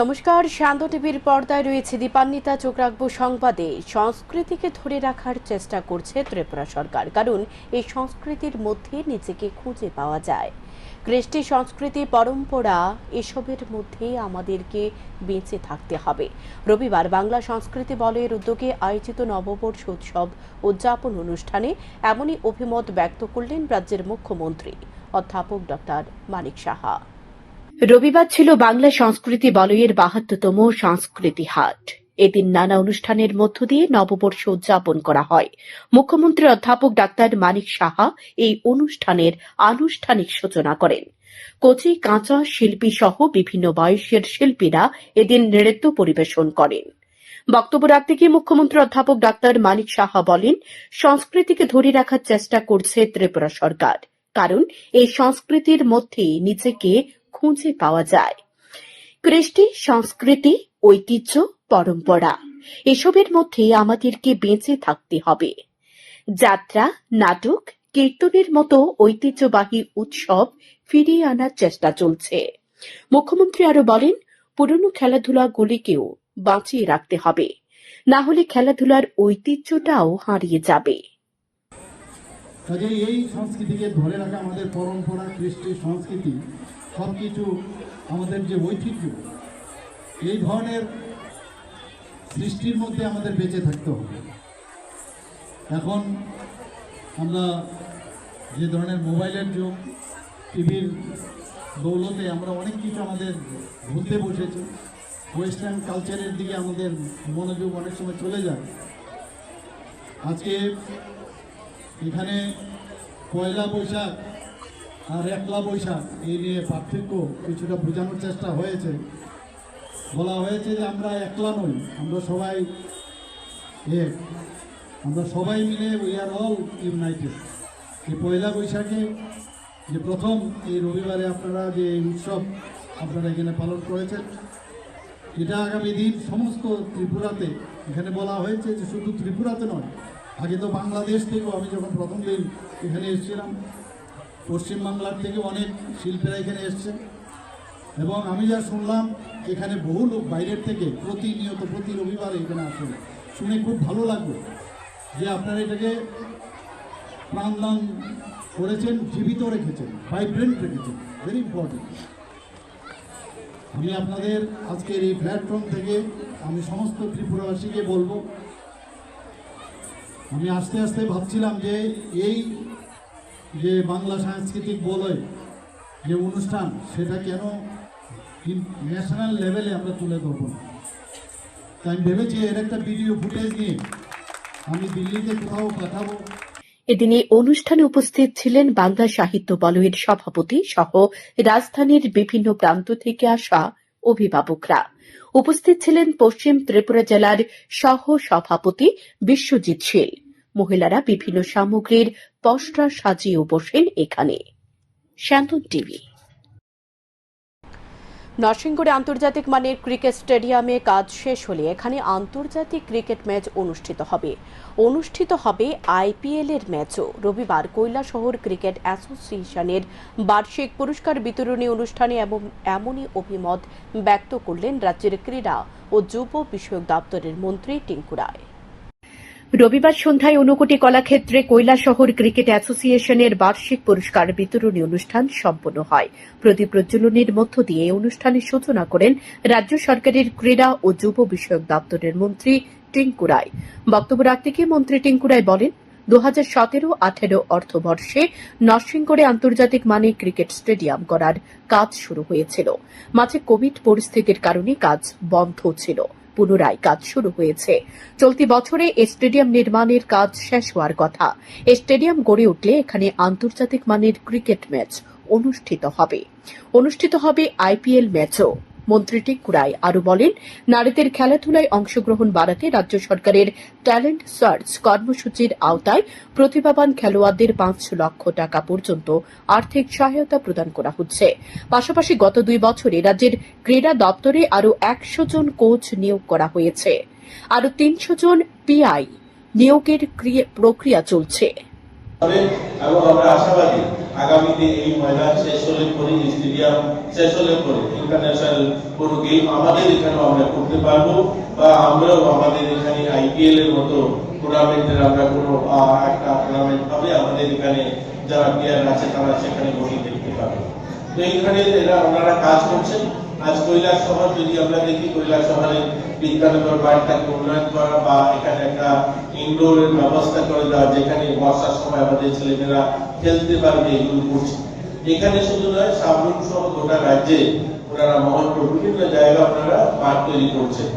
নমস্কার, শান্ত টিভির পর্দায় রয়েছে দীপান্বিতা। চোখ রাখবো সংবাদে। সংস্কৃতিকে ধরে রাখার চেষ্টা করছে ত্রিপুরা সরকার, কারণ এই সংস্কৃতির মধ্যে নিজেকে খুঁজে পাওয়া যায়। কৃষ্টি, সংস্কৃতি, পরম্পরা, এসবের মধ্যে আমাদেরকে বেঁচে থাকতে হবে। রবিবার বাংলা সংস্কৃতি বলয়ের উদ্যোগে আয়োজিত নববর্ষ উৎসব উদযাপন অনুষ্ঠানে এমনই অভিমত ব্যক্ত করলেন রাজ্যের মুখ্যমন্ত্রী অধ্যাপক ডক্টর মানিক সাহা। রবিবার ছিল বাংলা সংস্কৃতি বলয়ের ৭২তম সংস্কৃতি হাট। এদিন নানা অনুষ্ঠানের মধ্য দিয়ে নববর্ষ উদযাপন করা হয়। মুখ্যমন্ত্রী অধ্যাপক ডাক্তার মানিক সাহা এই অনুষ্ঠানের আনুষ্ঠানিক সূচনা করেন। কচি কাঁচা শিল্পী সহ বিভিন্ন বয়সের শিল্পীরা এদিন নৃত্য পরিবেশন করেন। বক্তব্য রাখতে গিয়ে মুখ্যমন্ত্রী অধ্যাপক ডাক্তার মানিক সাহা বলেন, সংস্কৃতিকে ধরে রাখার চেষ্টা করছে ত্রিপুরা সরকার, কারণ এই সংস্কৃতির মধ্যে নিজেকে খুঁজে পাওয়া যায়। কৃষ্টি, সংস্কৃতি, ঐতিহ্য, পরম্পরা, এসবের মধ্যে আমাদেরকে বেঁচে থাকতে হবে। যাত্রা, নাটক, কীর্তনের মতো ঐতিহ্যবাহী উৎসব ফিরিয়ে আনার চেষ্টা চলছে। মুখ্যমন্ত্রী আরো বলেন, পুরনো খেলাধুলাগুলিকেও বাঁচিয়ে রাখতে হবে, না হলে খেলাধুলার ঐতিহ্যটাও হারিয়ে যাবে। কাজেই এই সংস্কৃতিকে ধরে রাখা, আমাদের পরম্পরা, কৃষ্টি, সংস্কৃতি, সবকিছু আমাদের যে ঐতিহ্য, এই ধরনের সৃষ্টির মধ্যে আমাদের বেঁচে থাকতে হবে। এখন আমরা যে ধরনের মোবাইলের যুগ, টিভির দৌলতে আমরা অনেক কিছু আমাদের ভুলতে বসেছি। ওয়েস্টার্ন কালচারের দিকে আমাদের মনোযোগ অনেক সময় চলে যায়। আজকে এখানে পয়লা বৈশাখ আর একলা বৈশাখ এই নিয়ে পার্থক্য কিছুটা বোঝানোর চেষ্টা হয়েছে। বলা হয়েছে যে আমরা একলা নই, আমরা সবাই এক, আমরা সবাই মিলে উই আর অল ইউনাইটেড। এই পয়লা বৈশাখে যে প্রথম এই রবিবারে আপনারা যে এই উৎসব আপনারা এখানে পালন করেছেন, এটা আগামী দিন সমস্ত ত্রিপুরাতে, এখানে বলা হয়েছে যে শুধু ত্রিপুরাতে নয়, আগে তো বাংলাদেশ থেকেও, আমি যখন প্রথম দিন এখানে এসেছিলাম, পশ্চিমবাংলার থেকে অনেক শিল্পীরা এখানে এসছে। এবং আমি যা শুনলাম, এখানে বহু লোক বাইরের থেকে প্রতিনিয়ত প্রতি রবিবারে এখানে আসেন। শুনে খুব ভালো লাগলো যে আপনারা এটাকে প্রাণদান করেছেন, জীবিত রেখেছেন, ভাইব্রেন্ট রেখেছেন। Very important. আমি আপনাদের আজকের এই প্ল্যাটফর্ম থেকে আমি সমস্ত ত্রিপুরাবাসীকে বলবো, আমি আস্তে আস্তে ভাবছিলাম যে এই যে বাংলা সাংস্কৃতিক বলয় যে অনুষ্ঠান, সেটা কেন ন্যাশনাল লেভেলে আমরা তুলে ধরবো না। তাই আমি ভেবেছি এর একটা ভিডিও ফুটেজ নিয়ে আমি দিল্লিতে কোথাও পাঠাবো। এদিন এই অনুষ্ঠানে উপস্থিত ছিলেন বাংলা সাহিত্য বলয়ের সভাপতি সহ রাজধানীর বিভিন্ন প্রান্ত থেকে আসা অভিভাবকরা। উপস্থিত ছিলেন পশ্চিম ত্রিপুরা জেলার সহ সভাপতি বিশ্বজিৎ শীল। মহিলারা বিভিন্ন সামগ্রীর পসরা সাজিয়েও বসেন এখানে। শান্তন টিভি। নরসিংগড়ে আন্তর্জাতিক মানের ক্রিকেট স্টেডিয়ামে কাজ শেষ হলে এখানে আন্তর্জাতিক ক্রিকেট ম্যাচ অনুষ্ঠিত হবে আইপিএল এর ম্যাচও। রবিবার কৈলাসহর ক্রিকেট অ্যাসোসিয়েশনের বার্ষিক পুরস্কার বিতরণী অনুষ্ঠানে এমনই অভিমত ব্যক্ত করলেন রাজ্যের ক্রীড়া ও যুব বিষয়ক দপ্তরের মন্ত্রী টিঙ্কু রায়। রবিবার সন্ধ্যায় ঊনকোটি কলাক্ষেত্রে কৈলাসহর ক্রিকেট অ্যাসোসিয়েশনের বার্ষিক পুরস্কার বিতরণী অনুষ্ঠান সম্পন্ন হয়। প্রদীপ প্রজ্বলনের মধ্য দিয়ে এই অনুষ্ঠানের সূচনা করেন রাজ্য সরকারের ক্রীড়া ও যুব বিষয়ক দপ্তরের মন্ত্রী টিঙ্কু রায়। বক্তব্য রাখতে গিয়ে মন্ত্রী টিঙ্কু রায় বলেন, 2017-18 অর্থবর্ষে নরসিংগড়ে আন্তর্জাতিক মানের ক্রিকেট স্টেডিয়াম করার কাজ শুরু হয়েছিল। মাঝে কোভিড পরিস্থিতির কারণে কাজ বন্ধ ছিল। পুনরায় কাজ শুরু হয়েছে। চলতি বছরে এই স্টেডিয়াম নির্মাণের কাজ শেষ হওয়ার কথা। এই স্টেডিয়াম গড়ে উঠলে এখানে আন্তর্জাতিক মানের ক্রিকেট ম্যাচ অনুষ্ঠিত হবে আইপিএল ম্যাচও। মন্ত্রী টিঙ্কু রায় আরো বলেন, নারীদের খেলাধুলায় অংশগ্রহণ বাড়াতে রাজ্য সরকারের ট্যালেন্ট সার্চ কর্মসূচির আওতায় প্রতিভাবান খেলোয়াড়দের 5 লক্ষ টাকা পর্যন্ত আর্থিক সহায়তা প্রদান করা হচ্ছে। পাশাপাশি গত 2 বছরে রাজ্যের ক্রীড়া দপ্তরে আরো 100 জন কোচ নিয়োগ করা হয়েছে। আরো 300 জন পিআই নিয়োগের প্রক্রিয়া চলছে। এবং আমরা আশাবাদী আগামীতে এই ময়দান শেষ হলে পরে, স্টেডিয়াম শেষ হলে পরে ইন্টারন্যাশনাল কোনো গেম আমাদের এখানেও আমরা করতে পারবো, বা আমরাও আমাদের এখানে আইপিএল এর মতো টুর্নামেন্টের আমরা কোনো একটা টুর্নামেন্ট হবে, আমাদের এখানে যারা প্লেয়ার আছে তারা সেখানে বসে দেখতে পাবে। তো এইখানে ওনারা কাজ করছেন। আজ কৈলাস শহর যদি আমরা দেখি, কৈলাস শহরের বিদ্যানগর বাড়িটাকে উন্নয়ন করা বা এখানে একটা ইনডোরের ব্যবস্থা করে দেওয়া, যেখানে বর্ষার সময় আমাদের ছেলেমেয়েরা খেলতে পারবে, এগুলো করছে। এখানে শুধু নয়, সাবরুম সহ গোটা রাজ্যে ওনারা মহৎপুর বিভিন্ন জায়গা ওনারা মাঠ তৈরি করছেন।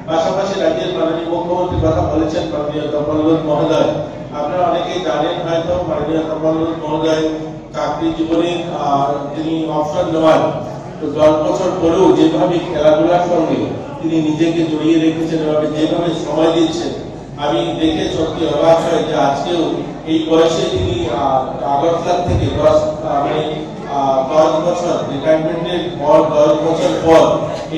পাশাপাশি রাজ্যের মাননীয় মুখ্যমন্ত্রী কথা বলেছেন, মাননীয় তপনলোক মহোদয়। আপনারা অনেকেই জানেন হয়তো, মাননীয় তপনলোক মহোদয় চাকরি জীবনে তিনি অবসর নেওয়ার 10 বছর পরেও যেভাবে খেলাধুলার সঙ্গে তিনি নিজেকে জড়িয়ে রেখেছেন, এভাবে যেভাবে সময় দিচ্ছেন, আমি দেখে সত্যি অবাক হয় যে আজকেও এই বয়সে তিনি আগরতলা থেকে 10 বছর রিটায়ারমেন্টের পর 10 বছর পর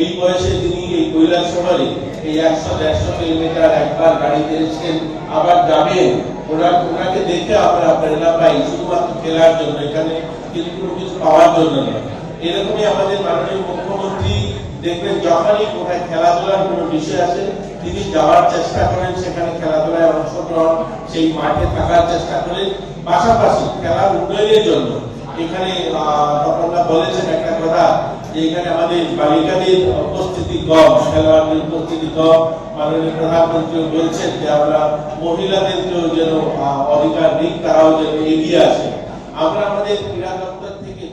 এই বয়সে তিনি এই কৈলাস শহরে এই 100-150 কিলোমিটার একবার গাড়িতে এসেছেন, আবার যাবেন। ওনাকে দেখে আমরা প্রেরণা পাই শুধুমাত্র খেলার জন্য, এখানে কিন্তু কোনো কিছু পাওয়ার জন্য নয়। এরকমই আমাদের মাননীয় মুখ্যমন্ত্রী দেখবেন, যখনই কোথায় খেলাধুলার কোনো বিষয় আছে তিনি যাওয়ার চেষ্টা করেন, সেখানে খেলাধুলায় অংশগ্রহণ, সেই মাঠে থাকার চেষ্টা করেন। পাশাপাশি খেলার উন্নয়নের জন্য এখানে আপনারা বলেছেন একটা কথা, যে এখানে আমাদের বালিকাদের উপস্থিতি কম, খেলোয়াড়দের উপস্থিতি কম। মাননীয় প্রধানমন্ত্রী বলছেন যে আমরা মহিলাদেরকেও যেন অধিকার দিক, তারাও যেন এগিয়ে আসে। আমরা আমাদের ক্রীড়া দপ্তর থেকে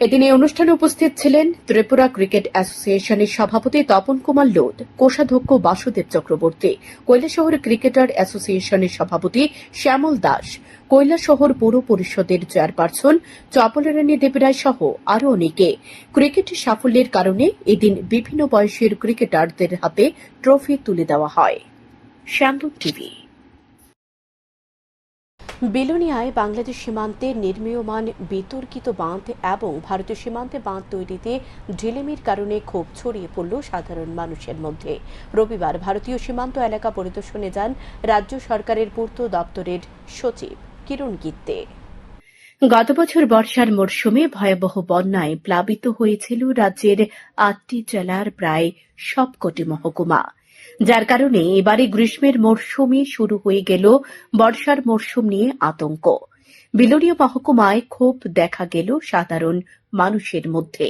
এদিন এই অনুষ্ঠানে উপস্থিত ছিলেন ত্রিপুরা ক্রিকেট অ্যাসোসিয়েশনের সভাপতি তপন কুমার লোধ, কোষাধ্যক্ষ বাসুদেব চক্রবর্তী, কৈলাসহর ক্রিকেটার অ্যাসোসিয়েশনের সভাপতি শ্যামল দাস, কৈলাসহর পৌর পরিষদের চেয়ারপারসন চপলারানী দেবরায় সহ আরও অনেকে। ক্রিকেটের সাফল্যের কারণে এদিন বিভিন্ন বয়সের ক্রিকেটারদের হাতে ট্রফি তুলে দেওয়া হয়। শ্যামদুন টিভি। বিলোনিয়ায় বাংলাদেশ সীমান্তে নির্মীয়মান বিতর্কিত বাঁধ এবং ভারতীয় সীমান্তে বাঁধ তৈরিতে ঢিলেমির কারণে ক্ষোভ ছড়িয়ে পড়ল সাধারণ মানুষের মধ্যে। রবিবার ভারতীয় সীমান্ত এলাকা পরিদর্শনে যান রাজ্য সরকারের পূর্ত দপ্তরের সচিব কিরণ গিত্তে। গত বছর বর্ষার মরশুমে ভয়াবহ বন্যায় প্লাবিত হয়েছিল রাজ্যের 8টি জেলার প্রায় সবকটি মহকুমা, যার কারণে এবারে গ্রীষ্মের মরশুমে শুরু হয়ে গেল বর্ষার মরশুম নিয়ে আতঙ্ক। বিলোনিয়া মহকুমায় ক্ষোভ দেখা গেল সাধারণ মানুষের মধ্যে।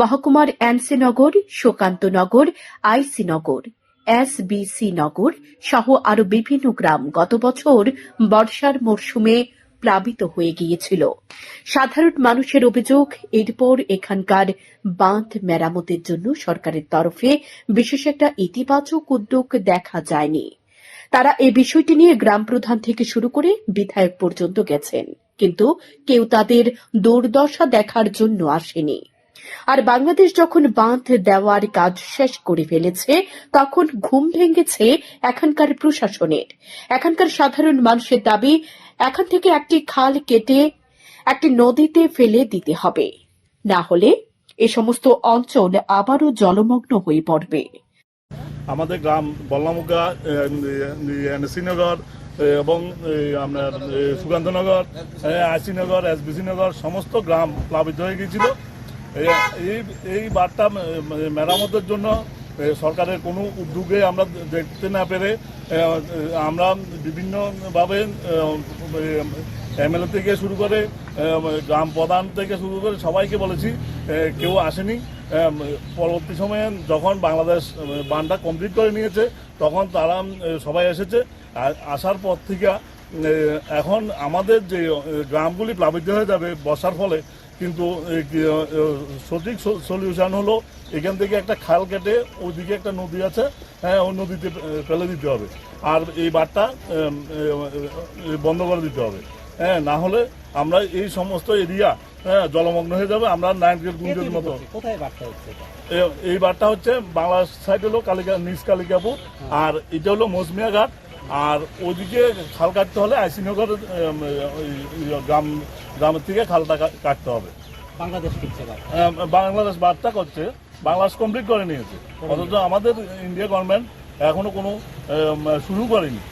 মহকুমার এনসিনগর, সুকান্তনগর, আইসিনগর, এসবিসি নগর সহ আরও বিভিন্ন গ্রাম গত বছর বর্ষার মরশুমে প্লাবিত হয়ে গিয়েছিল। সাধারণ মানুষের অভিযোগ, এরপর এখানকার বাঁধ মেরামতের জন্য সরকারের তরফে বিশেষ একটা ইতিবাচক উদ্যোগ দেখা যায়নি। তারা এই বিষয়টি নিয়ে গ্রাম প্রধান থেকে শুরু করে বিধায়ক পর্যন্ত গেছেন, কিন্তু কেউ তাদের দুর্দশা দেখার জন্য আসেনি। আর বাংলাদেশ যখন বাঁধ দেওয়ার কাজ শেষ করে ফেলেছে, তখন ঘুম ভেঙেছে এখানকার প্রশাসনের। এখানকার সাধারণ মানুষের দাবি, এখান থেকে একটি খাল কেটে একটি নদীতে ফেলে দিতে হবে, না হলে এ সমস্ত অঞ্চল আবারও জলমগ্ন হয়ে পড়বে। আমাদের গ্রাম বল্লামুগা, শ্রীনগর এবং আপনার সুকান্তনগর, আইসিনগর, এসবিসি নগর সমস্ত গ্রাম প্লাবিত হয়ে গিয়েছিল। এই বাঁধটা মেরামতের জন্য সরকারের কোনো উদ্যোগে আমরা দেখতে না পেরে আমরা বিভিন্নভাবে এমএলএ থেকে শুরু করে গ্রাম প্রধান থেকে শুরু করে সবাইকে বলেছি, কেউ আসেনি। পরবর্তী সময়ে যখন বাংলাদেশ বাঁধটা কমপ্লিট করে নিয়েছে, তখন তারা সবাই এসেছে। আসার পর থেকে এখন আমাদের যে গ্রামগুলি প্লাবিত হয়ে যাবে বর্ষার ফলে, কিন্তু সঠিক সলিউশন হলো এখান থেকে একটা খাল কেটে ওইদিকে একটা নদী আছে, ওই নদীতে ফেলে দিতে হবে, আর এই বাঁধটা বন্ধ করে দিতে হবে। না হলে আমরা এই সমস্ত এরিয়া জলমগ্ন হয়ে যাবে। আমরা নারায়ণগঞ্জ গুঞ্জের মতো। এই বাঁধটা হচ্ছে বাংলার সাইড হলো নিজ কালিকাপুর, আর এটা হলো মৌসুমিয়া ঘাট। আর ওইদিকে খাল কাটতে হলে আইসিনগর গ্রামের থেকে খালটা কাটতে হবে। বাংলাদেশ বাঁধটা করছে, বাংলাদেশ কমপ্লিট করে নিয়েছে, অথচ আমাদের ইন্ডিয়া গভর্নমেন্ট এখনো কোনো শুরু করেনি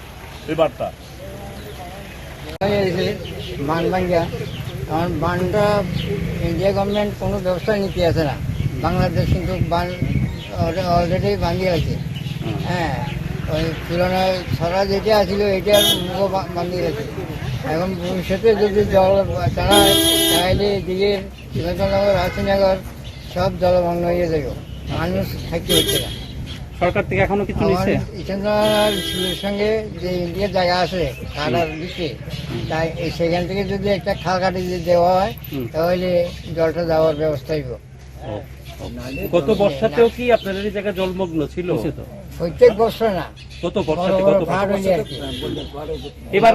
এই বাঁধটা। হয়েছে বান ভাঙ্গা, কারণ বানটা ইন্ডিয়া গভর্নমেন্ট কোনো ব্যবস্থা নিতে আসে না। বাংলাদেশ কিন্তু বান অলরেডি ভাঙ্গিয়ে আছে। হ্যাঁ, ওই তুলনায় ছড়া যেটা আছিল এটার মুখও ভাঙ্গিয়ে গেছে। এখন ভবিষ্যতে যদি জল চালায় তাহলে এদিকে শিবাজনগর, রাজনগর সব জলমগ্ন হয়ে যাবে, মানুষ থাকতে হচ্ছে না। সরকার থেকে এখনো কিছু নিচ্ছে? ইসেন্দ্রনাথ সঙ্গে যে ইন্ডিয়ার জায়গা আছে খালার দিকে, তাই সেখান থেকে যদি একটা খাল কাটি যদি দেওয়া হয় তাহলে জলটা যাওয়ার ব্যবস্থা হইব। গত বর্ষাতেও কি আপনাদের এই জায়গা জলমগ্ন ছিল? প্রত্যেক বছর না, গত বর্ষাতে গত ভাড় হইলে আর কি। এবার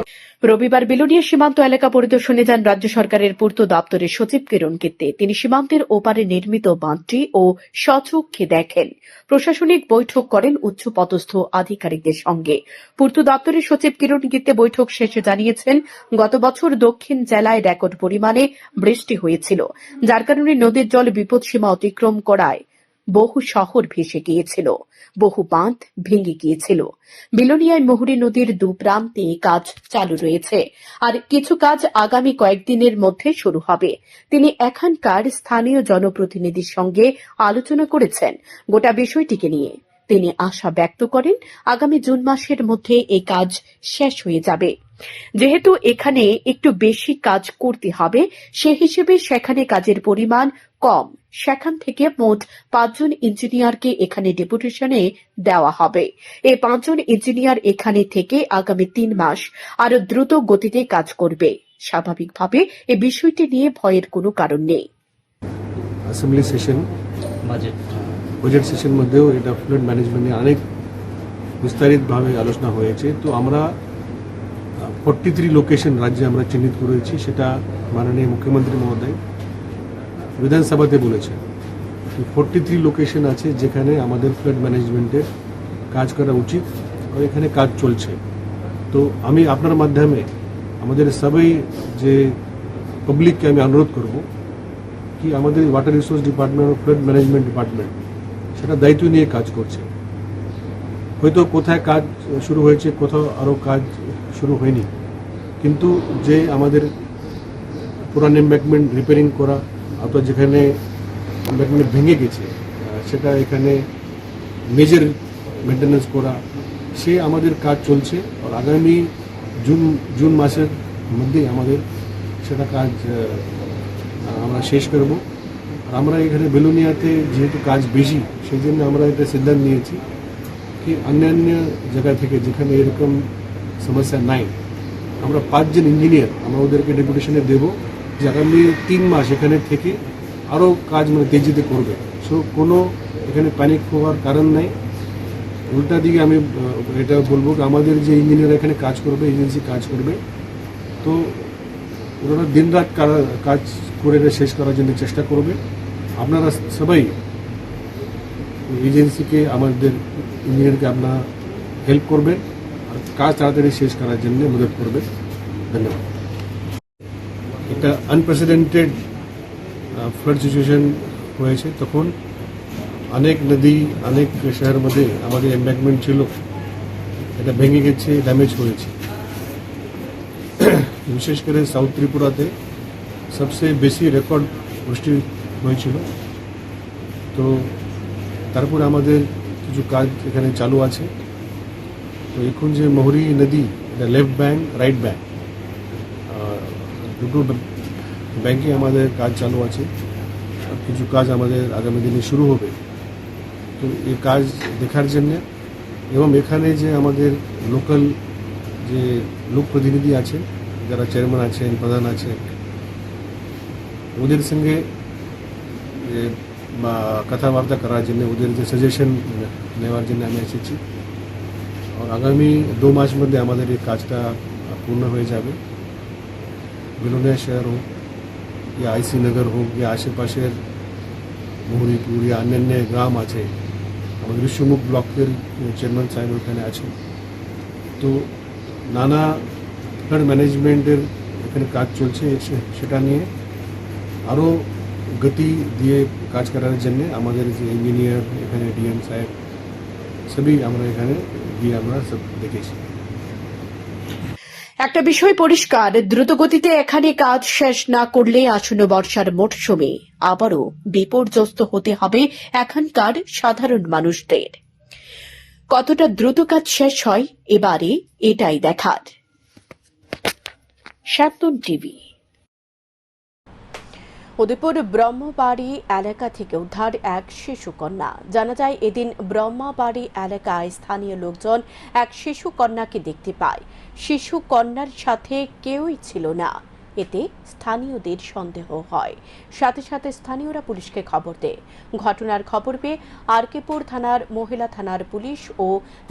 রবিবার বিলোনিয়া সীমান্ত এলাকা পরিদর্শনে যান রাজ্য সরকারের পূর্ত দপ্তরের সচিব কিরণ কিত্তে। তিনি সীমান্তের ওপারে নির্মিত বাঁধটি ও স্বচক্ষে দেখেন। প্রশাসনিক বৈঠক করেন উচ্চপদস্থ আধিকারিকদের সঙ্গে। পূর্ত দপ্তরের সচিব কিরণ কিত্তে বৈঠক শেষে জানিয়েছেন, গত বছর দক্ষিণ জেলায় রেকর্ড পরিমাণে বৃষ্টি হয়েছিল, যার কারণে নদীর জল বিপদসীমা অতিক্রম করায় বহু শহর ভেসে গিয়েছিল, বহু বাঁধ ভেঙে গিয়েছিল। বিলোনিয়ায় মুহুরী নদীর দুপ্রান্তে কাজ চালু রয়েছে, আর কিছু কাজ আগামী কয়েকদিনের মধ্যে শুরু হবে। তিনি এখানকার স্থানীয় জনপ্রতিনিধির সঙ্গে আলোচনা করেছেন গোটা বিষয়টিকে নিয়ে। তিনি আশা ব্যক্ত করেন আগামী জুন মাসের মধ্যে এই কাজ শেষ হয়ে যাবে। যেহেতু এখানে একটু বেশি কাজ করতে হবে, সে হিসেবে সেখানে কাজের পরিমাণ কম, সেখান থেকে মোট 5 জন ইঞ্জিনিয়ারকে এখানে ডেপুটেশনে দেওয়া হবে। এই 5 জন ইঞ্জিনিয়ার এখানে থেকে আগামী 3 মাস আরো দ্রুত গতিতে কাজ করবে। স্বাভাবিকভাবে এই বিষয়টি নিয়ে ভয়ের কোনো কারণ নেই। অ্যাসেম্বলি সেশন, বাজেট সেশন মধ্যেও এটা ফ্লাড ম্যানেজমেন্ট নিয়ে অনেক বিস্তারিতভাবে আলোচনা হয়েছে। তো আমরা 43 লোকেশন রাজ্যে আমরা চিহ্নিত করেছি, সেটা মাননীয় মুখ্যমন্ত্রী মহোদয় বিধানসভাতে বলেছেন। 43 লোকেশন আছে যেখানে আমাদের ফ্লাড ম্যানেজমেন্টের কাজ করা উচিত, আর এখানে কাজ চলছে। তো আমি আপনার মাধ্যমে আমাদের সবাই যে পাবলিককে আমি অনুরোধ করব কি আমাদের ওয়াটার রিসোর্স ডিপার্টমেন্ট ও ফ্লাড ম্যানেজমেন্ট ডিপার্টমেন্ট সেটা দায়িত্ব নিয়ে কাজ করছে। হয়তো কোথায় কাজ শুরু হয়েছে, কোথাও আরও কাজ শুরু হয়নি, কিন্তু যে আমাদের পুরান এম্ব্যাঙ্কমেন্ট রিপেয়ারিং করা অথবা যেখানে এম্ব্যাঙ্কমেন্ট ভেঙে গেছে সেটা এখানে মেজর মেনটেন্যান্স করা, সে আমাদের কাজ চলছে। আর আগামী জুন মাসের মধ্যেই আমাদের সেটা কাজ আমরা শেষ করব। আর আমরা এখানে বেলুনিয়াতে যেহেতু কাজ বেশি, সেই জন্য আমরা এটা সিদ্ধান্ত নিয়েছি কি অন্যান্য জায়গা থেকে যেখানে এরকম সমস্যা নাই, আমরা 5 জন ইঞ্জিনিয়ার আমরা ওদেরকে ডেপুটেশনে দেবো যে আগামী 3 মাস এখানে থেকে আরও কাজ মানে তেজিতে করবে। সো কোনো এখানে প্যানিক হওয়ার কারণ নাই। উল্টা দিকে আমি এটা বলবো আমাদের যে ইঞ্জিনিয়ার এখানে কাজ করবে, এজেন্সি কাজ করবে, তো ওরা দিন রাত কাজ করে শেষ করার জন্য চেষ্টা করবে। আপনারা সবাই এজেন্সিকে, আমাদের ইঞ্জিনিয়ারকে আপনারা হেল্প করবেন আর কাজ তাড়াতাড়ি শেষ করার জন্য মদত করবেন। ধন্যবাদ। একটা আনপ্রেসিডেন্টেড ফ্লাড সিচুয়েশন হয়েছে, তখন অনেক নদী, অনেক শহরের মধ্যে আমাদের এম্ব্যাঙ্কমেন্ট ছিল, এটা ভেঙে গেছে, ড্যামেজ হয়েছে। বিশেষ করে সাউথ ত্রিপুরাতে সবচেয়ে বেশি রেকর্ড বৃষ্টি হয়েছিল। তো তারপরে আমাদের কিছু কাজ এখানে চালু আছে। তো এখন যে মুহুরী নদী, এটা লেফট ব্যাঙ্ক, রাইট ব্যাঙ্ক, দুটো ব্যাঙ্কে আমাদের কাজ চালু আছে। আর কিছু কাজ আমাদের আগামী দিনে শুরু হবে। তো এই কাজ দেখার জন্য এবং এখানে যে আমাদের লোকাল যে লোক প্রতিনিধি আছে, যারা চেয়ারম্যান আছেন, প্রধান আছেন, ওদের সঙ্গে কথাবার্তা করার জন্য, ওদের যে সাজেশন নেওয়ার জন্য আমি এসেছি। আর আগামী 2 মাস মধ্যে আমাদের এই কাজটা পূর্ণ হয়ে যাবে। বিলোনিয়া শহর হোক, या आईसी नगर হোক, या আশেপাশের মুহুরীপুর या অন্যান্য গ্রাম আছে, আমাদের বিশ্বমুখ ব্লকের চেয়ারম্যান সাহেব ওখানে আছেন। তো নানা ফ্লাড ম্যানেজমেন্টের এখানে কাজ চলছে, সেটা নিয়ে আরও গতি দিয়ে কাজ করার জন্য আমাদের যে ইঞ্জিনিয়ার এখানে ডিএম সাহেব সবই আমরা এখানে গিয়ে আমরা সব দেখেছি। এক একটা বিষয় পরিষ্কার, দ্রুতগতিতে এখানে কাজ শেষ না করলে আসন্ন বর্ষার মরশুমে আবারও বিপর্যস্ত হতে হবে এখানকার সাধারণ মানুষদের। কতটা দ্রুত কাজ শেষ হয় এবারে এটাই দেখার। সাতন টিভি। উদয়পুর ব্রহ্মবাড়ি এলাকা থেকে উদ্ধার এক শিশু কন্যা। জানা যায় এদিন ব্রহ্মবাড়ি এলাকায় স্থানীয় লোকজন এক শিশু কন্যাকে দেখতে পায়। শিশু কন্যার সাথে কেউই ছিল না, এতে স্থানীয়দের সন্দেহ হয়। সাথে সাথে স্থানীয়রা পুলিশকে খবর দেয়। ঘটনার খবর পেয়ে আরকেপুর থানার মহিলা থানার পুলিশ ও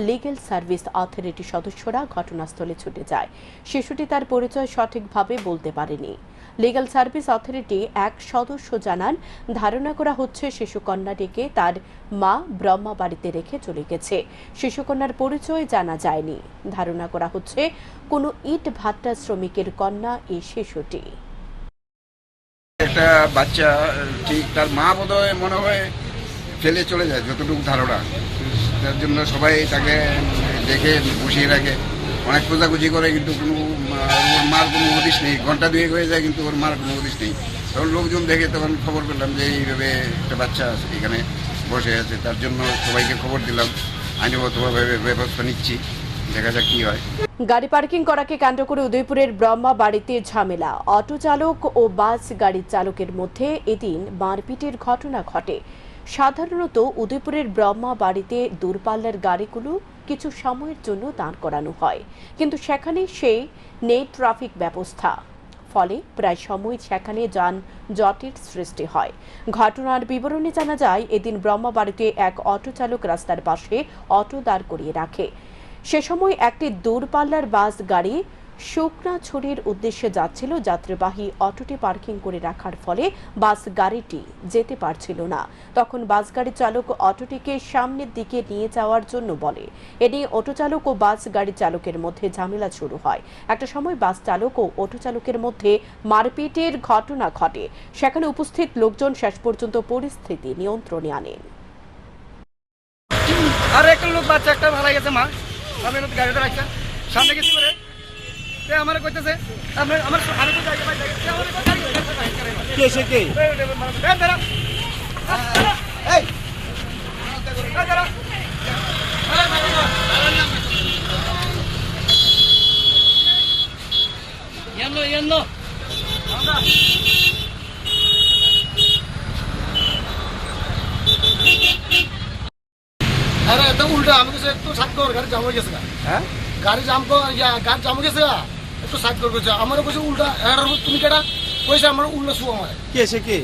লিগ্যাল সার্ভিস অথরিটি সদস্যরা ঘটনাস্থলে ছুটে যায়। শিশুটি তার পরিচয় সঠিকভাবে বলতে পারেনি। লিগ্যাল সার্ভিস অথরিটি এক সদস্য জানান, ধারণা করা হচ্ছে শিশুকন্যাটিকে তার মা ব্রহ্মাবাড়িতে রেখে চলে গেছে। শিশুকন্যার পরিচয় জানা যায়নি। ধারণা করা হচ্ছে কোনো ইট ভাটা শ্রমিকের কন্যা এই শিশুটি। একটা বাচ্চা ঠিক তার মা বোধহয় মনে হয় ফেলে চলে যায়, যতটুকু ধারণা। তার জন্য সবাই তাকে দেখে বসিয়ে রাখে, অনেক খোঁজাখুঁজি করে, কিন্তু কোনো ওর মার কোনো হদিশ নেই। ঘন্টা দুয়েক হয়ে যায় কিন্তু ওর মার কোনো হদিশ নেই। তখন লোকজন দেখে তখন খবর পেলাম যে এইভাবে একটা বাচ্চা এখানে বসে আছে। তার জন্য সবাইকে খবর দিলাম, আইনগতভাবে ব্যবস্থা নিচ্ছি, দেখা যাক কি হয়। গাড়ি পার্কিং করাকে কেন্দ্র করে উদয়পুরের ব্রহ্মাবাড়িতে ঝামেলা। অটো চালক ও বাস গাড়ির চালকের মধ্যে এদিন মারপিটের ঘটনা ঘটে। সাধারণত উদয়পুরের ব্রহ্মাবাড়িতে দূরপাল্লার গাড়িগুলো কিছু সময়ের জন্য দাঁড় করানো হয়, কিন্তু সেখানে সেই নেই ট্রাফিক ব্যবস্থা। ফলে প্রায় সময় সেখানে যানজটের সৃষ্টি হয়। ঘটনার বিবরণে জানা যায়, এদিন ব্রহ্মাবাড়িতে এক অটো চালক রাস্তার পাশে অটো দাঁড় করিয়ে রাখে। সে সময় একটি দূরপাল্লার বাস গাড়ি শুকনাছড়ির উদ্দেশ্যে যাচ্ছিল। যাত্রীবাহী অটোটি পার্কিং করে রাখার ফলে বাস গাড়িটি যেতে পারছিল না। তখন বাস গাড়ি চালক অটোটিকে সামনের দিকে নিয়ে যাওয়ার জন্য বলে। এ নিয়ে অটো চালক ও বাস গাড়ি চালকের মধ্যে ঝামেলা শুরু হয়। একটা সময় বাস চালক ও অটো চালকের মধ্যে মারপিটের ঘটনা ঘটে। সেখানে উপস্থিত লোকজন শেষ পর্যন্ত পরিস্থিতি নিয়ন্ত্রণে আনেন। আর একটা লোক বাচ্চা একটা ভালো গেছে, মা আমি গাড়িটা রাখছেন সামনে গেছি করে আমার কইতেছে আমার আমি তো জায়গা পাই জায়গা আমার কে সে কে এই দাঁড়া এই দাঁড়া ইয়ানো আরে এটা উল্টা, আমি কিছু একটু সাইড কর, গাড়ি জাম হয়ে গেছে। হ্যাঁ গাড়ি জাম কর, গাড়ি জাম হয়ে গেছে, একটু সাইড কর কইছে। আমারও কইছে উল্টা, এর তুমি কেডা কইছে, আমার উল্টা শু আমার কে সে কে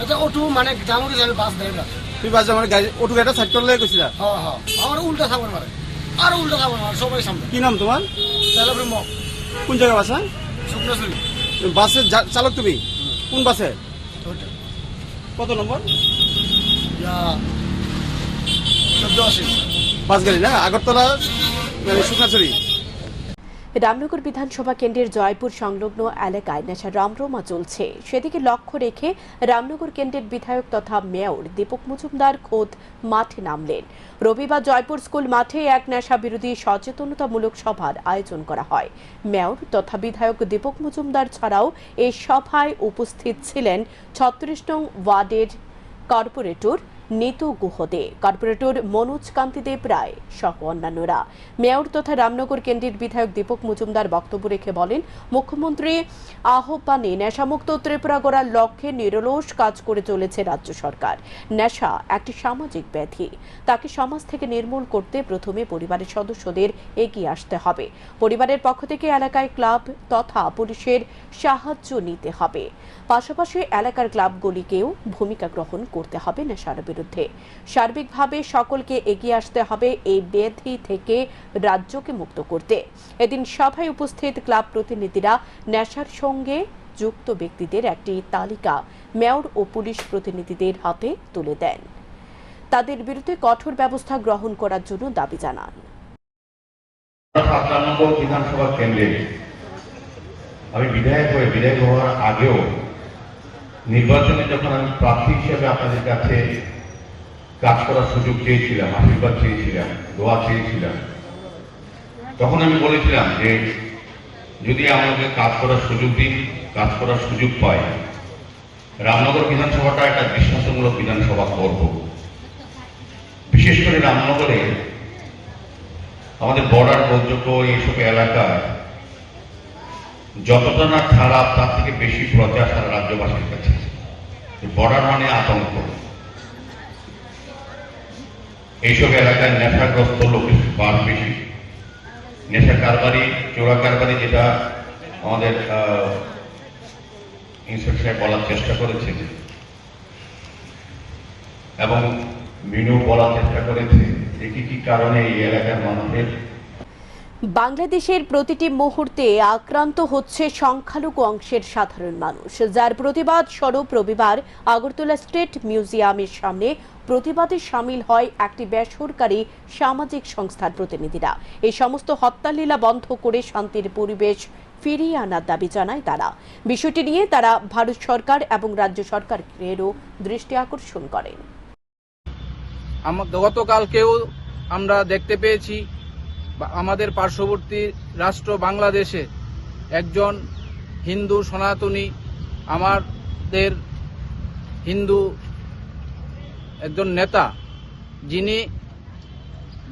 এটা অটো মানে জাম হয়ে গেছে, আমি বাস ড্রাইভার। তুই বাস আমার গাড়ি অটো গাড়িটা সাইড করলে কইছিলা? হ্যাঁ হ্যাঁ, আমার উল্টা খাবার মারে, আর উল্টা খাবার মারে সবাই সামনে। কি নাম তোমার? তাহলে মক কোন জায়গা বাসা? শুকনাছড়ি। বাসের চালক তুমি? কোন বাসে? কত নম্বর? ইয়া 1480 বাস গাড়ি না, আগরতলা শুকনাছড়ি। রামনগর বিধানসভা কেন্দ্রের জয়পুর সংলগ্ন এলাকায় নেশার রমরমা চলছে। সেদিকে লক্ষ্য রেখে রামনগর কেন্দ্রের বিধায়ক তথা মেয়র দীপক মজুমদার খোদ মাঠে নামলেন। রবিবার জয়পুর স্কুল মাঠে এক নেশা বিরোধী সচেতনতামূলক সভার আয়োজন করা হয়। মেয়র তথা বিধায়ক দীপক মজুমদার ছাড়াও এই সভায় উপস্থিত ছিলেন 36 নং ওয়ার্ডের কর্পোরেটর নিতু গুহদে, কর্পোরেটর মনোজ কান্তি দেব রায় সহ অন্যান্যরা। মেয়র তথা রামনগর কেন্দ্রের বিধায়ক দীপক মজুমদার বক্তব্য রেখে বলেন, মুখ্যমন্ত্রী আহ্বানে নেশামুক্ত ত্রিপুরা গড়ার লক্ষ্যে নিরলস কাজ করে চলেছে রাজ্য সরকার। নেশা একটি সামাজিক ব্যাধি, তাকে সমাজ থেকে নির্মূল করতে প্রথমে পরিবারের সদস্যদের এগিয়ে আসতে হবে। পরিবারের পক্ষ থেকে এলাকায় ক্লাব তথা পুলিশের সাহায্য নিতে হবে। পাশাপাশি এলাকার ক্লাবগুলিকেও ভূমিকা গ্রহণ করতে হবে নেশার বিরুদ্ধে। সার্বিকভাবে সকলকে এগিয়ে আসতে হবে এই ব্যাধি থেকে রাজ্যকে মুক্ত করতে। এদিন সভায় উপস্থিত ক্লাব প্রতিনিধিরা নেশার সঙ্গে যুক্ত ব্যক্তিদের একটি তালিকা মেয়র ও পুলিশ প্রতিনিধিদের হাতে তুলে দেন। তাদের বিরুদ্ধে কঠোর ব্যবস্থা গ্রহণ করার জন্য দাবি জানান। 7 নম্বর বিধানসভা কেন্দ্রে আমি বিধায়ক হওয়ার আগেও নির্বাচনে যখন আমি প্রার্থী হিসেবে আপনাদের কাছে কাজ করার সুযোগ চেয়েছিলাম, আশীর্বাদ চেয়েছিলাম, দোয়া চেয়েছিলাম, তখন আমি বলেছিলাম যে যদি আমাদের কাজ করার সুযোগ দিন, কাজ করার সুযোগ পাই, রামনগর বিধানসভাটা একটা দৃষ্টান্তমূলক বিধানসভা করব। বিশেষ করে রামনগরে আমাদের বর্ডার বলযোগ্য এইসব এলাকায় যতটা না খারাপ তার থেকে বেশি প্রচার সারা রাজ্যবাসীর কাছে। বর্ডার মানে আতঙ্ক। এইসব এলাকায় নেশাগ্রস্ত লোকের বার বেশি, নেশা কারবারি, চোরা কারবারি, যেটা আমাদের ইন্সপেক্টর সাহেব বলার চেষ্টা করেছেন এবং মিনু বলার চেষ্টা করেছে যে কি কারণে এই এলাকার মানুষের। বাংলাদেশের প্রতিটি মুহূর্তে আক্রান্ত হচ্ছে সংখ্যালঘু অংশের সাধারণ মানুষ, যার প্রতিবাদ স্বরূপ রবিবার আগরতলা স্টেট মিউজিয়ামের সামনে প্রতিবাদে সামিল হয় একটি বেসরকারি সামাজিক সংস্থার প্রতিনিধিরা। এই সমস্ত হত্যালীলা বন্ধ করে শান্তির পরিবেশ ফিরিয়ে আনার দাবি জানায় তারা। বিষয়টি নিয়ে তারা ভারত সরকার এবং রাজ্য সরকারেরও দৃষ্টি আকর্ষণ করেন। গতকালকেও আমরা দেখতে পেয়েছি আমাদের পার্শ্ববর্তী রাষ্ট্র বাংলাদেশে একজন হিন্দু সনাতনী, আমাদের হিন্দু একজন নেতা, যিনি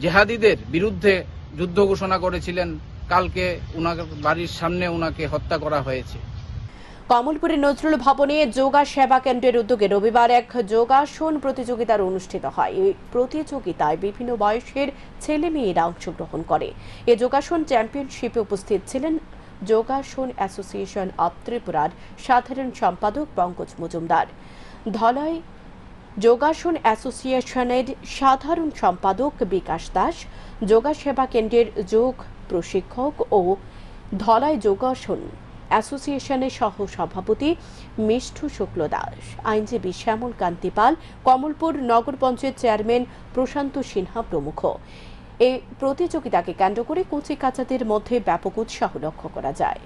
জেহাদিদের বিরুদ্ধে যুদ্ধ ঘোষণা করেছিলেন, কালকে উনার বাড়ির সামনে উনাকে হত্যা করা হয়েছে। কমলপুরের নজরুল ভবনে যোগা সেবা কেন্দ্রের উদ্যোগে রবিবার এক যোগাসন প্রতিযোগিতার অনুষ্ঠিত হয়। এই প্রতিযোগিতায় বিভিন্ন বয়সের ছেলে মেয়েরা অংশগ্রহণ করে। এই যোগাসন চ্যাম্পিয়নশিপে উপস্থিত ছিলেন যোগাসন অ্যাসোসিয়েশন অব ত্রিপুরার সাধারণ সম্পাদক পঙ্কজ মজুমদার, ধলাই যোগাসন অ্যাসোসিয়েশনের সাধারণ সম্পাদক বিকাশ দাস, যোগা সেবা কেন্দ্রের যোগ প্রশিক্ষক ও ধলাই যোগাসন অ্যাসোসিয়েশনের সহ সভাপতি মিষ্ঠু শুক্ল দাস, আইনজীবী শ্যামল কান্তি পাল, কমলপুর নগর পঞ্চায়েত চেয়ারম্যান প্রশান্ত সিনহা প্রমুখ। এই প্রতিযোগিতাকে কেন্দ্র করে কচি কাচাদের মধ্যে ব্যাপক উৎসাহ লক্ষ্য করা যায়।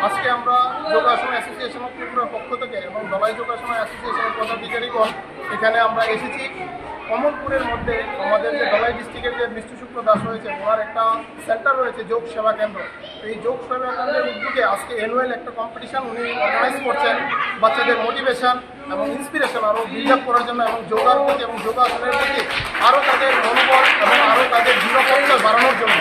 আজকে আমরা যোগাসন অ্যাসোসিয়েশন অফ ত্রিপুরার পক্ষ থেকে এবং ধলাই যোগাসন অ্যাসোসিয়েশনের পদাধিকারীগণ এখানে আমরা এসেছি। কমলপুরের মধ্যে আমাদের যে ধলাই ডিস্ট্রিক্টের যে মিষ্টি শুক্ল দাস রয়েছে, ওনার একটা সেন্টার রয়েছে যোগ সেবা কেন্দ্র। এই যোগ সেবা কেন্দ্রের উদ্যোগে আজকে অ্যানুয়াল একটা কম্পিটিশন উনি অর্গানাইজ করছেন, বাচ্চাদের মোটিভেশন এবং ইন্সপিরেশন আরও বিল্ড আপ করার জন্য এবং যোগার প্রতি এবং যোগাসনের প্রতি আরও তাদের মনোবল এবং আরও তাদের দৃঢ়প্রত্যয় বাড়ানোর জন্য।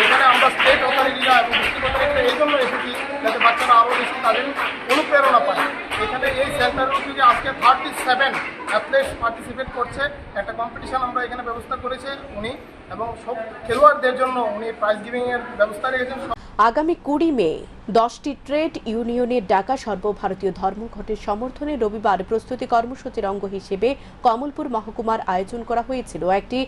এখানে আমরা স্টেট অথরিটিরা এবং ডিস্ট্রিক্ট অথরিটিরা এই জন্য এসেছি যাতে বাচ্চারা আরও বেশি তাদের অনুপ্রেরণা পায়। এখানে এই সেন্টারের উদ্যোগে আজকে 37 অ্যাথলেটস পার্টিসিপেট করছে। একটা কম্পিটিশন আমরা এখানে ব্যবস্থা করেছে উনি, এবং সব খেলোয়াড়দের জন্য উনি প্রাইজ গিভিংয়ের ব্যবস্থা রেখেছেন। আগামী 20 মে 10টি ট্রেড ইউনিয়নের ডাকা সর্বভারতীয় ধর্মঘটের সমর্থনে রবিবার প্রস্তুতি কর্মসূচির অঙ্গ হিসেবে কমলপুর মহকুমার আয়োজন করা হয়েছিল একটি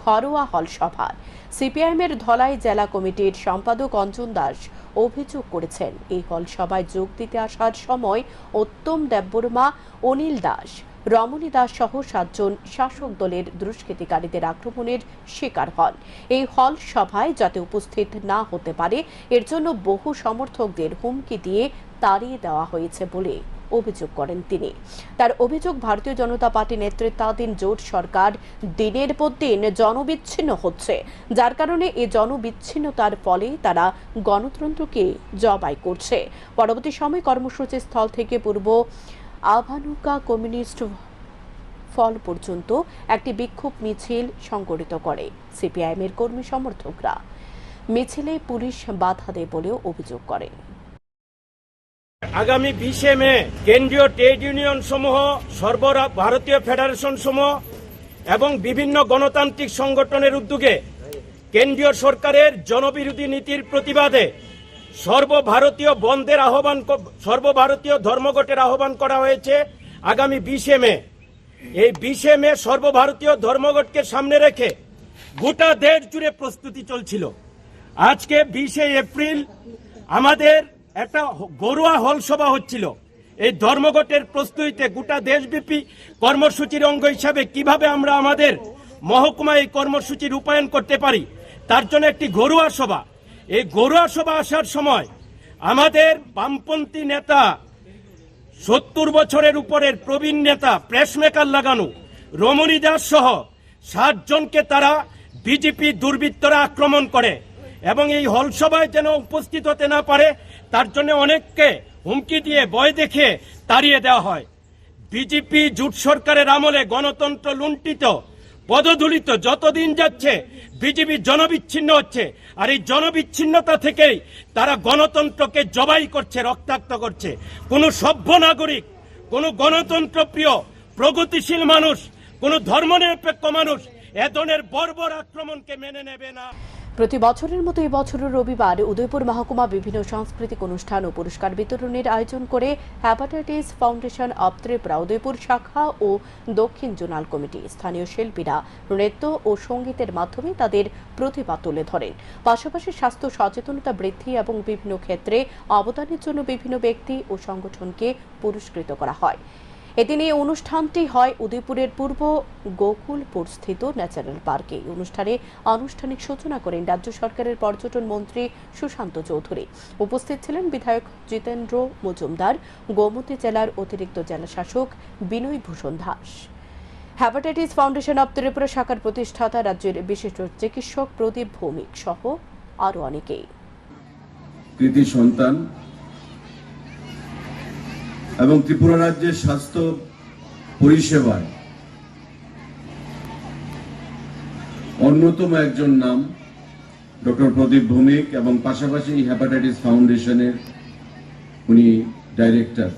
ঘরোয়া হল সভা। সিপিআইএমের ধলাই জেলা কমিটির সম্পাদক অঞ্জন দাস অভিযোগ করেছেন, এই হল সভায় যোগ দিতে আসার সময় উত্তম দেববর্মা, অনিল দাস, রমণী দাস সহ 7 জন শাসক দলের দুষ্কৃতিকারীদের আক্রমণের শিকার হন। এই হল সভায় যাতে উপস্থিত না হতে পারে এর জন্য বহু সমর্থকদের হুমকি দিয়ে তাড়িয়ে দেওয়া হয়েছে বলে অভিযোগ করেন তিনি। তার অভিযোগ, ভারতীয় জনতা পার্টি নেতৃত্বাধীন জোট সরকার দিনের পর দিন জনবিচ্ছিন্ন হচ্ছে, যার কারণে এই জনবিচ্ছিন্নতার ফলে তারা গণতন্ত্রকে জবাই করছে। পরবর্তী সময় কর্মসূচি স্থল থেকে পূর্ব আভানুকা কমিউনিস্ট ফল পর্যন্ত একটি বিক্ষোভ মিছিল সংগঠিত করে সিপিআইএমের কর্মী সমর্থকরা। মিছিলে পুলিশ বাধা দেয় বলেও অভিযোগ করে। আগামী 20 মে কেন্দ্রীয় ট্রেড ইউনিয়ন সমূহ, সর্বভারতীয় ফেডারেশন সমূহ এবং বিভিন্ন গণতান্ত্রিক সংগঠনের উদ্যোগে কেন্দ্রীয় সরকারের জনবিরোধী নীতির প্রতিবাদে সর্বভারতীয় বন্ধের আহ্বান, সর্বভারতীয় ধর্মঘটের আহ্বান করা হয়েছে আগামী 20 মে। এই 20 মে সর্বভারতীয় ধর্মঘটকে সামনে রেখে গোটা দেশ জুড়ে প্রস্তুতি চলছিল। আজকে 20 এপ্রিল আমাদের একটা ঘরোয়া হল সভা হচ্ছিল। এই ধর্মঘটের প্রস্তুতিতে গোটা দেশব্যাপী কর্মসূচির অঙ্গ হিসাবে কিভাবে আমরা আমাদের মহকুমায় এই কর্মসূচি রূপায়ণ করতে পারি তার জন্য একটি ঘরোয়া সভা। এই ঘরোয়া সভা আসার সময় আমাদের বামপন্থী নেতা, 70 বছরের উপরের প্রবীণ নেতা, প্রেসমেকার লাগানো রমণী দাস সহ 7 জনকে তারা বিজেপি দুর্বৃত্তরা আক্রমণ করে এবং এই হল সভায় যেন উপস্থিত হতে না পারে তার জন্য অনেককে হুমকি দিয়ে ভয় দেখিয়ে তাড়িয়ে দেওয়া হয়। বিজেপি জোট সরকারের আমলে গণতন্ত্র লুণ্ঠিত, পদদলিত, যতদিন যাচ্ছে বিজেপি জনবিচ্ছিন্ন হচ্ছে, আর এই জনবিচ্ছিন্নতা থেকেই তারা গণতন্ত্রকে জবাই করছে, রক্তাক্ত করছে। কোনো সভ্য নাগরিক, কোনো গণতন্ত্র প্রিয় প্রগতিশীল মানুষ, কোনো ধর্মনিরপেক্ষ মানুষ এ ধরনের বর্বর আক্রমণকে মেনে নেবে না। প্রতি বছরের মতো এবছরের রবিবার উদয়পুর মহকুমা বিভিন্ন সাংস্কৃতিক অনুষ্ঠান ও পুরস্কার বিতরণের আয়োজন করে hepatitis foundation of Tripura Udaipur শাখা ও দক্ষিণ জোনাল কমিটি। স্থানীয় শিল্পীরা নৃত্য ও সঙ্গীতের মাধ্যমে তাদের প্রতিভা তুলে ধরেন। পাশাপাশি স্বাস্থ্য সচেতনতা বৃদ্ধি এবং বিভিন্ন ক্ষেত্রে অবদানের জন্য বিভিন্ন ব্যক্তি ও সংগঠনকে পুরস্কৃত করা হয়। এদিন এই অনুষ্ঠানটি হয় উদয়পুরের পূর্ব গোকুলপুর স্থিত ন্যাচারাল পার্কে। অনুষ্ঠানে আনুষ্ঠানিক সূচনা করেন রাজ্য সরকারের পর্যটন মন্ত্রী সুশান্ত চৌধুরী। উপস্থিত ছিলেন বিধায়ক জিতেন্দ্র মজুমদার, গোমতী জেলার অতিরিক্ত জেলাশাসক Binoy Bhushan Das, hepatitis foundation of Tripura শাখার প্রতিষ্ঠাতা রাজ্যের বিশিষ্ট চিকিৎসক প্রদীপ ভৌমিক সহ আরো অনেকেই। কৃতি সন্তান এবং ত্রিপুরা রাজ্যের স্বাস্থ্য পরিষেবায় অন্যতম একজন নাম ডক্টর প্রদীপ ভৌমিক, এবং পাশাপাশি হ্যাপাটাইটিস ফাউন্ডেশনের উনি ডাইরেক্টর।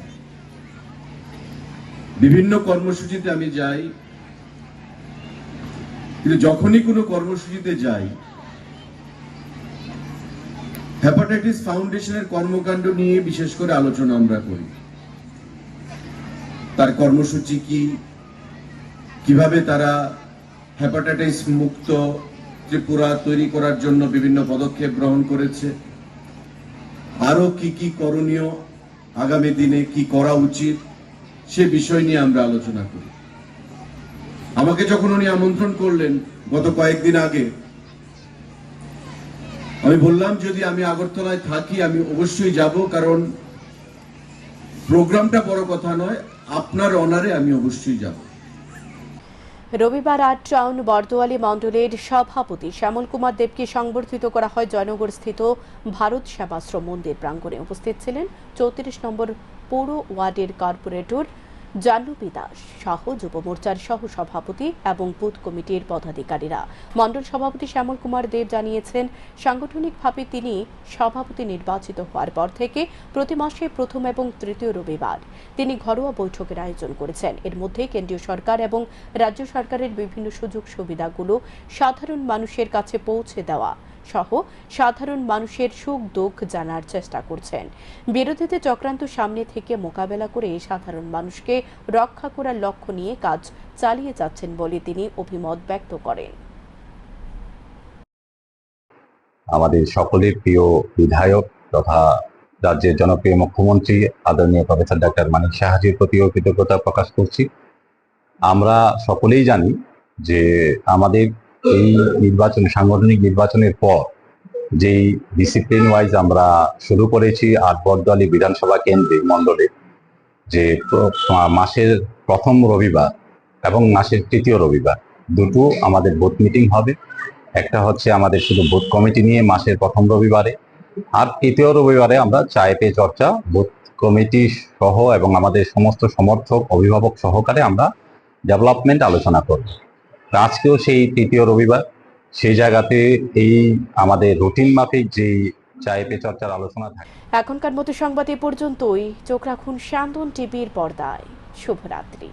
বিভিন্ন কর্মসূচিতে আমি যাই, কিন্তু যখনই কোনো কর্মসূচিতে যাই হ্যাপাটাইটিস ফাউন্ডেশনের কর্মকাণ্ড নিয়ে বিশেষ করে আলোচনা আমরা করি। তার কর্মসূচি কি, কিভাবে তারা হেপাটাইটিস মুক্ত ত্রিপুরা তৈরি করার জন্য বিভিন্ন পদক্ষেপ গ্রহণ করেছে, আরো কি কি করণীয়, আগামী দিনে কি করা উচিত, সে বিষয় নিয়ে আমরা আলোচনা করি। আমাকে যখন উনি আমন্ত্রণ করলেন গত কয়েকদিন আগে, আমি বললাম যদি আমি আগরতলায় থাকি আমি অবশ্যই যাব, কারণ প্রোগ্রামটা বড় কথা নয়, আপনার অনারে আমি অবশ্যই যাব। রবিবার ৮ টাউন বর্দোয়ালি মণ্ডলের সভাপতি শ্যামল কুমার দেবকে সংবর্ধিত করা হয় জয়নগর স্থিত ভারত সেবাশ্রম মন্দির প্রাঙ্গণে। উপস্থিত ছিলেন ৩৪ নম্বর পৌর ওয়ার্ডের কর্পোরেটর জাহ্নবী দাস সহ যুব মোর্চার সহ সভাপতি এবং বুথ কমিটির পদাধিকারীরা। মণ্ডল সভাপতি শ্যামল কুমার দেব জানিয়েছেন, সাংগঠনিকভাবে তিনি সভাপতি নির্বাচিত হওয়ার পর থেকে প্রতি মাসে প্রথম এবং তৃতীয় রবিবার তিনি ঘরোয়া বৈঠকের আয়োজন করেছেন। এর মধ্যে কেন্দ্রীয় সরকার এবং রাজ্য সরকারের বিভিন্ন সুযোগ সুবিধাগুলো সাধারণ মানুষের কাছে পৌঁছে দেওয়া সহ সাধারণ মানুষের সুখ দুঃখ জানার চেষ্টা করছেন। বিরোধীদের চক্রান্ত সামনে থেকে মোকাবেলা করে সাধারণ মানুষকে রক্ষা করার লক্ষ্য নিয়ে কাজ চালিয়ে যাচ্ছেন বলে তিনি অভিমত ব্যক্ত করেন। আমাদের সকলের প্রিয় বিধায়ক তথা রাজ্যের জনপ্রিয় মুখ্যমন্ত্রী আদরণীয় প্রফেসর ডক্টর মানিক সাহাজির প্রতিও কৃতজ্ঞতা প্রকাশ করছি। আমরা সকলেই জানি যে আমাদের এই নির্বাচন, সাংগঠনিক নির্বাচনের পর যেই ডিসিপ্লিন ওয়াইজ আমরা শুরু করেছি ৮ বর্দোয়ালি বিধানসভা কেন্দ্রে মণ্ডলে, যে মাসের প্রথম রবিবার এবং মাসের তৃতীয় রবিবার দুটো আমাদের বুথ মিটিং হবে। একটা হচ্ছে আমাদের শুধু বুথ কমিটি নিয়ে মাসের প্রথম রবিবারে, আর তৃতীয় রবিবারে আমরা চায় পে চর্চা বুথ কমিটি সহ এবং আমাদের সমস্ত সমর্থক অভিভাবক সহকারে আমরা ডেভেলপমেন্ট আলোচনা করব। আজকেও সেই তৃতীয় রবিবার, সেই জায়গাতে এই আমাদের রুটিন মাফিক যেই চায় পে চর্চার আলোচনা থাকে। এখনকার মতো সংবাদ এ পর্যন্তই। চোখ রাখুন স্যান্দন টিভির পর্দায়। শুভরাত্রি।